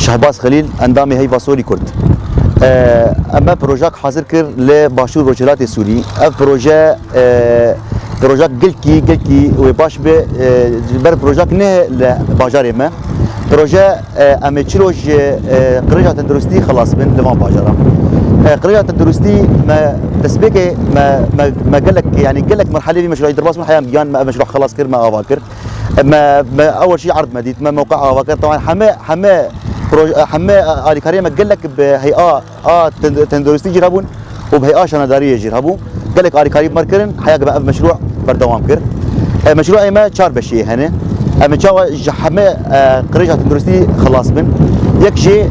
شهباز خليل اندامي هي فاسوري كرد. اما بروجاك حاضر كر لباشور روجلات سوري. اف بروجاك قلكي وباش بر بروجاك نه لباجار ما بروجا ام تشلوج قرية تندرستي خلاص من لفان باجرة. قرية تندرستي ما تسبيك ما قال لك يعني قال لك مرحلة في مشروع درباس من حياة مجان ما مشروع خلاص كر ما أفاكر ما أول شيء عرض مديت ما موقع أفاكر طبعا حما آل كريم قال لك بهيئة تندرستي جربون وبهيئة شندارية جربون قال لك آل كريم مركرن حياة بقى مشروع بردوام كر مشروع ما شار بشي هنا اما جا حما قرية تندرستي خلاص من يكشي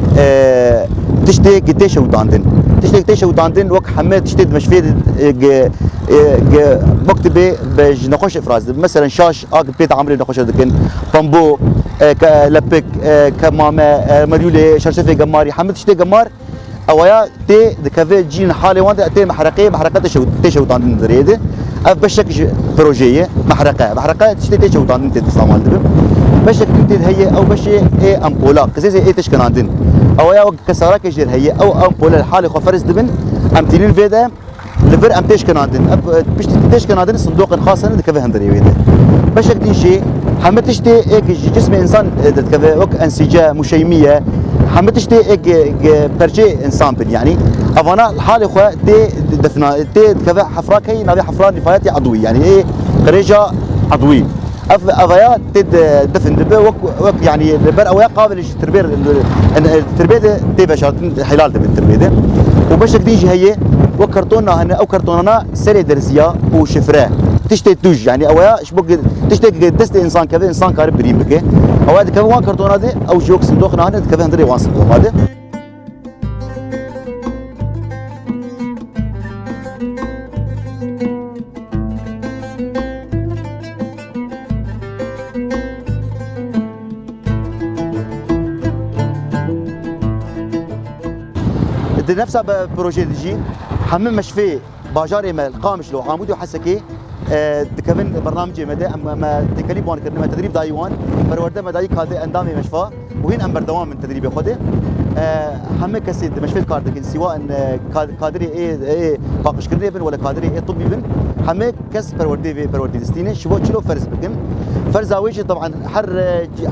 تشتي قديش وداندن تشتي قديش وداندن وك حما تشتي مشفيد مكتبه بج نقوش افراز مثلا شاش بيت عمري نقوش دكن بامبو لبك كمامه مريولي شرشفه قماري حما تشتي قمار اويا تي دكافي جين حالي وانت تي محرقه تشو وداندن دريده اف بشك بروجيه محرقه تشتي تشو وداندن تستعمل دبم بشك تنتد هي او بشي اي امبولا قزيزه اي تشكناندن او يا وقت كسارك يجر هي او امبولا الحالي خو فرز دبن امتينين فيدا لفر ام تشكناندن باش تشكناندن صندوق خاص دكفه هندري ويدا بشك دي شيء حمد تشتي اي جسم انسان دكفه وك انسجه مشيميه حمد تشتي اي برجي انسان بن يعني افانا الحالي خو تي دفنا تي دكفه حفراك هي نادي حفران نفايتي عضوي يعني ايه قريجه عضوي افايا تد دفن دبه وك يعني بر اويا قابل التربيه دي بشرط حلال دبه التربيه وبشك ديجي هي وكرتوننا هنا او كرتوننا سري درسيه وشفره تشتي توج يعني اويا شبك تشتي دست انسان كذا انسان قارب بريم بك اويا كمان كرتونه دي او جوك صندوقنا هنا كذا هندري وان صندوق هذا نفسها بروجي ديجي حمم مشفي باجاري مال قامش لو عمودي وحسكي كمان برنامج مدى اما تكليف وان كرنا تدريب دايوان برورده مدايك هذا اندامي مشفى وهين امبر دوام من تدريب خده حمم كسيد مشفي كاردك سواء كادري اي باقش كرني بن ولا كادري اي طبي بن حمم كس برورده دستينه شبو تشلو فرز بكم فرز اويش طبعا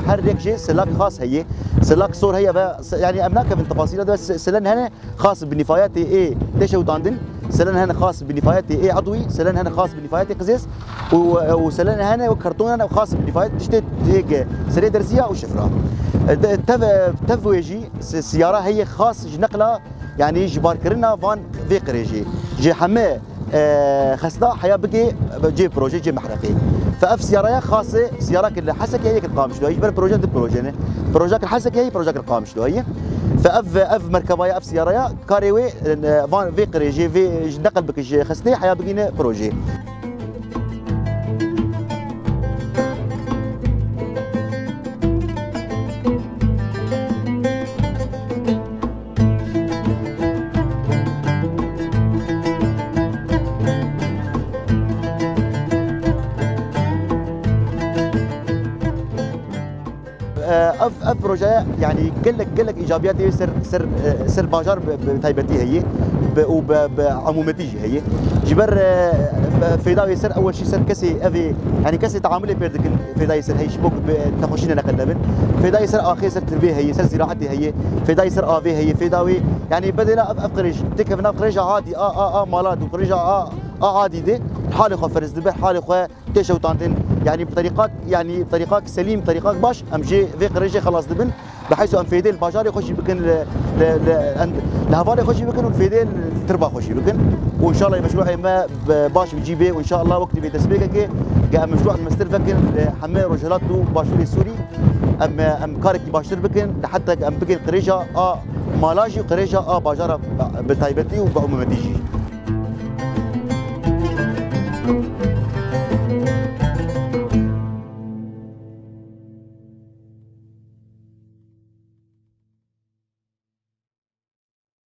حر يكشي سلاك خاص هي سلاك صور هي يعني املاك في التفاصيل بس سلن هنا خاص بنفايات اي تشو داندن سلن هنا خاص بنفايات اي عضوي سلن هنا خاص بنفايات قزيز وسلن هنا وكرتون هنا خاص بنفايات تشتت هيك سري درسيه وشفره تفويجي السياره هي خاص نقله يعني جبار كرنا فان في قريجي جي حماه خسدا حياه بقي جي بروجي جي محرقي فاف سياره خاصه سيارات اللي حسك هي القامش له يجبر بروجي بروجي بروجاك الحسك هي بروجاك القامش له هي فاف مركبايا اف سياره كاريوي فان في قريجي في نقل بك جي خسدي حياه بقينا بروجي اف بروجي يعني قال لك ايجابيات سر باجار بتايبتي هي وبعمومتي هي جبر فيدا يسر اول شيء سر كسي افي يعني كسي تعاملي بيردك فيدا يسر هي شبوك تخشينا نقلبن فيدا يسر اخي سر تربيه هي سر زراعتي هي فيدا يسر افي هي فيداوي يعني بدنا افقرج تكفنا قريجه عادي مالات وقريجه عادي دي حالي خو فرز دبه حالي خو تشو طانتين يعني بطريقات سليم طريقات باش امشي في قريجه خلاص دبن بحيث ان فيدي الباجار يخش بكن الهفار يخش بكن والفيدي التربه يخش بكن وان شاء الله المشروع ما باش بجيبه وان شاء الله وقت بتسبيقك جاء مشروع المستر فكن حمايه رجلات باشوري السوري ام كارك باشر بكن لحتى ام بكن قريجه مالاجي قريجه باجار بتايبتي وبعمومتي